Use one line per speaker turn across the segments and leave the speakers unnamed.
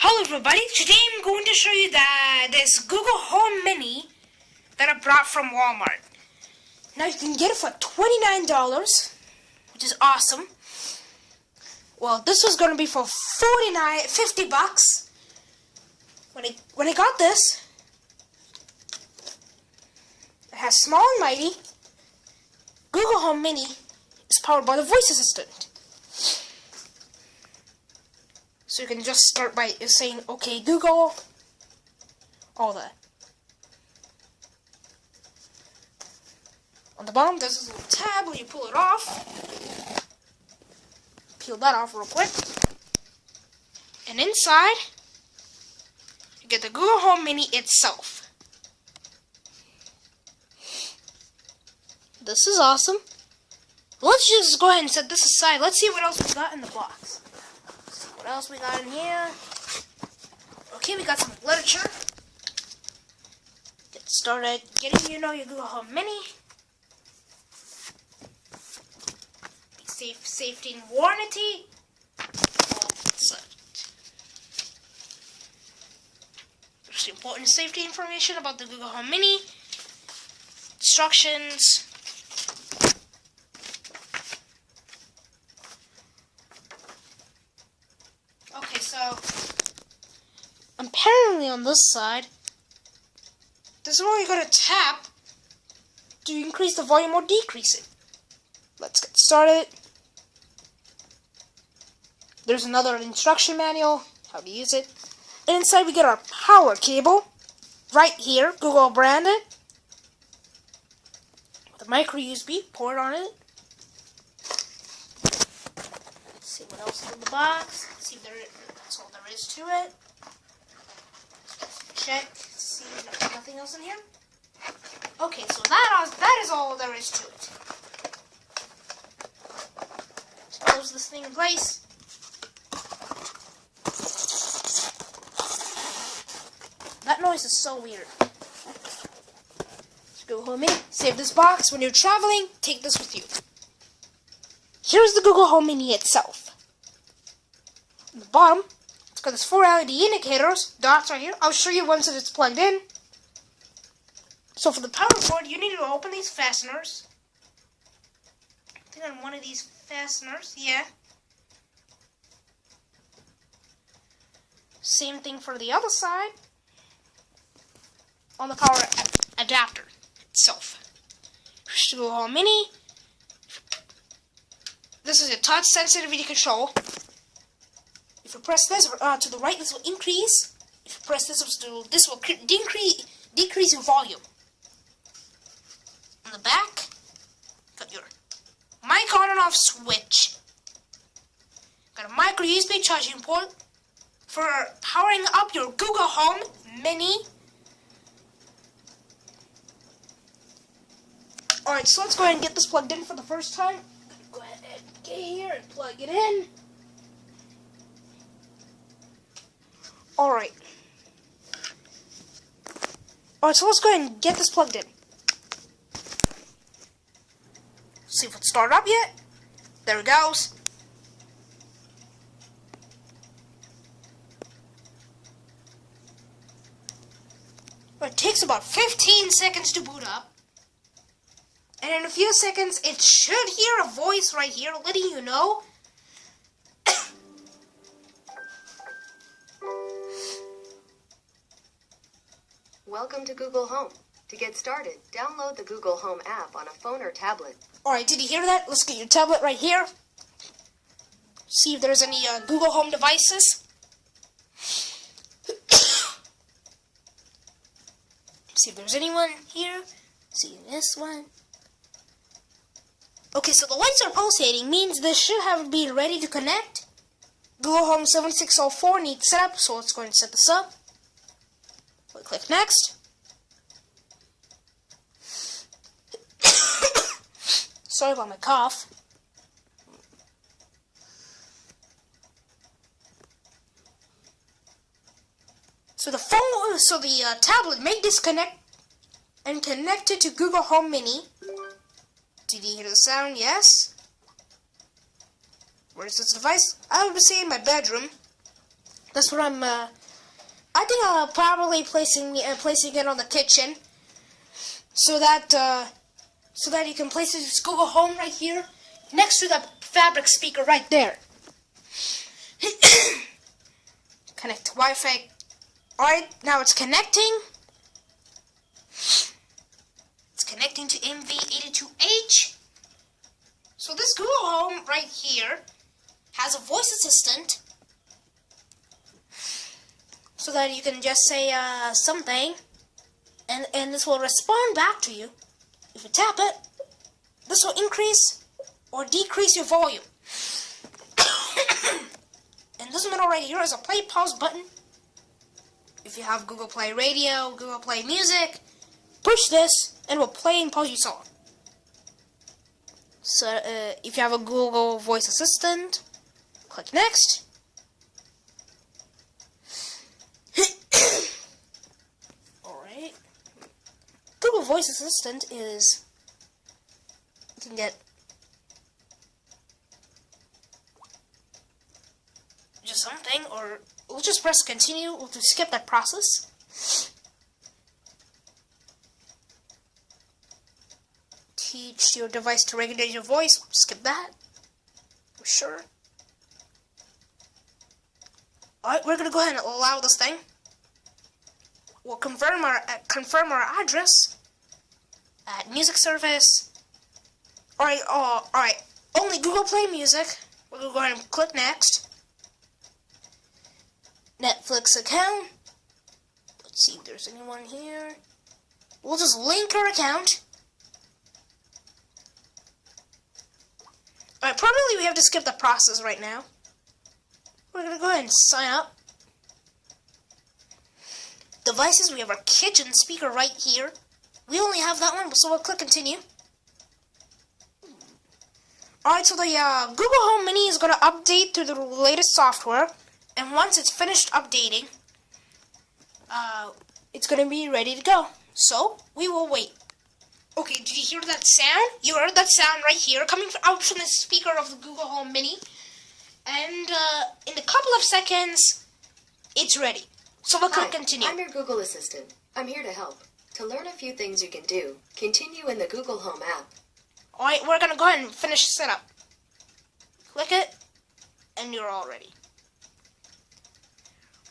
Hello everybody, today I'm going to show you this Google Home Mini that I brought from Walmart. Now you can get it for $29, which is awesome. Well, this was going to be for $50 bucks. When I got this, it has Small and Mighty. Google Home Mini is powered by the voice assistant. So you can just start by saying, "Okay, Google," all that. On the bottom, there's this little tab where you pull it off. Peel that off real quick. And inside, you get the Google Home Mini itself. This is awesome. Let's just go ahead and set this aside. Let's see what else we got in the box. What else we got in here? Okay, we got some literature. Get started getting your Google Home Mini. Safety and warranty. There's important safety information about the Google Home Mini. Instructions. Okay, so apparently on this side, this is where you're going to tap to increase the volume or decrease it. Let's get started. There's another instruction manual, how to use it. And inside we get our power cable, right here, Google branded, with a micro USB port on it. Let's see what else is in the box. Let's see if that's all there is to it. Check, see if there's nothing else in here. Okay, so that is all there is to it. Let's close this thing in place. That noise is so weird. Let's go home in. Save this box. When you're traveling, take this with you. Here's the Google Home Mini itself. On the bottom, it's got this 4 LED indicators, dots right here. I'll show you once it's plugged in. So for the power cord, you need to open these fasteners. I think on one of these fasteners, yeah. Same thing for the other side. On the power adapter itself. Google Home Mini. This is a touch sensitivity control. If you press this to the right, this will increase. If you press this will decrease your volume. On the back, got your mic on and off switch. Got a micro USB charging port for powering up your Google Home Mini. Alright, so let's go ahead and get this plugged in for the first time. Go ahead and get here and plug it in. Alright, so let's go ahead and get this plugged in. See if it's started up yet. There it goes. It takes about 15 seconds to boot up. And in a few seconds, it should hear a voice right here letting you know.
Welcome to Google Home. To get started, download the Google Home app on a phone or tablet.
Alright, did you hear that? Let's get your tablet right here. See if there's any Google Home devices. See if there's anyone here. See this one. Okay, so the lights are pulsating, means this should have been ready to connect. Google Home 7604 needs setup, so let's go ahead and set this up. We'll click next. Sorry about my cough. So the tablet may disconnect and connect it to Google Home Mini. Did you hear the sound? Yes. Where's this device? I would say in my bedroom. That's what I'm. I think I'll probably placing it on the kitchen, so that you can place this Google Home right here, next to the fabric speaker right there. Connect to Wi-Fi. Alright, now it's connecting. It's connecting to MV82H. So this Google Home right here has a voice assistant, so that you can just say something, and this will respond back to you. If you tap it, this will increase or decrease your volume. And this middle right here is a play pause button. If you have Google Play Radio, Google Play Music, push this and it will play and pause your song. So if you have a Google Voice Assistant, click Next. Alright. Google Voice Assistant is, you can get just something, or we'll just press continue to skip that process. Teach your device to regulate your voice, skip that, for sure. Alright, we're gonna go ahead and allow this thing. We'll confirm our address at music service. Alright, only Google Play Music. We're gonna go ahead and click next. Netflix account. Let's see if there's anyone here. We'll just link our account. Alright, probably we have to skip the process right now. We're gonna go ahead and sign up. Devices, we have our kitchen speaker right here. We only have that one, so we'll click continue. Alright, so the Google Home Mini is gonna update to the latest software. And once it's finished updating, it's gonna be ready to go. So, we will wait. Okay, did you hear that sound? You heard that sound right here, coming out from the speaker of the Google Home Mini. And in a couple of seconds, it's ready. So we'll click continue.
I'm your Google Assistant. I'm here to help. To learn a few things you can do, continue in the Google Home app.
Alright, we're gonna go ahead and finish the setup. Click it, and you're all ready.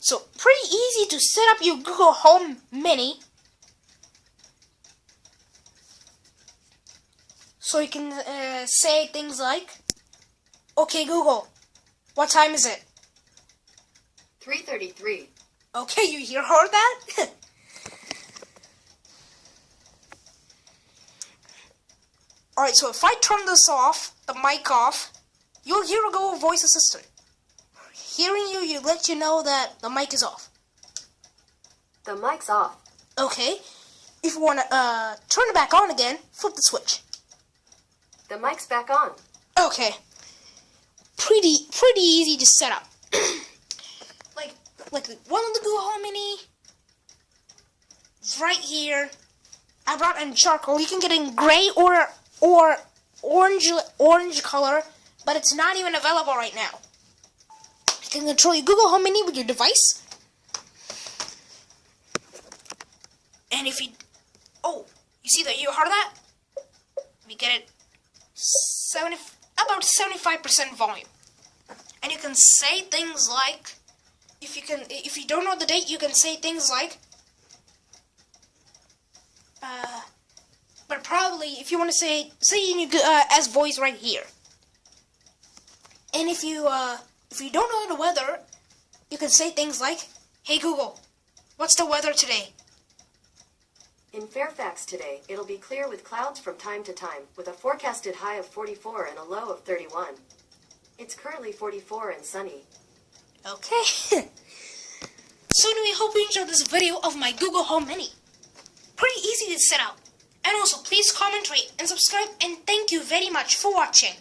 So, pretty easy to set up your Google Home Mini. So you can say things like, okay Google, what time is it?
3:33.
Okay, you heard that? Alright, so if I turn this off, the mic off, you'll hear a Google Voice Assistant. Hearing you let you know that the mic is off.
The mic's off.
Okay. If you want to turn it back on again, flip the switch.
The mic's back on.
Okay. Pretty easy to set up. like one of the Google Home Mini. Right here. I brought in charcoal. You can get in gray or orange color, but it's not even available right now. You can control your Google Home Mini with your device. And if you see that, you heard that? We get it about 75% volume. And you can say things like, if you don't know the date, you can say things like, but probably if you want to say in your as voice right here. And if you don't know the weather, you can say things like, hey Google, what's the weather today?
In Fairfax today, it'll be clear with clouds from time to time, with a forecasted high of 44 and a low of 31. It's currently 44 and sunny.
Okay. So anyway, hope you enjoyed this video of my Google Home Mini. Pretty easy to set up. And also, please comment, rate, and subscribe, and thank you very much for watching.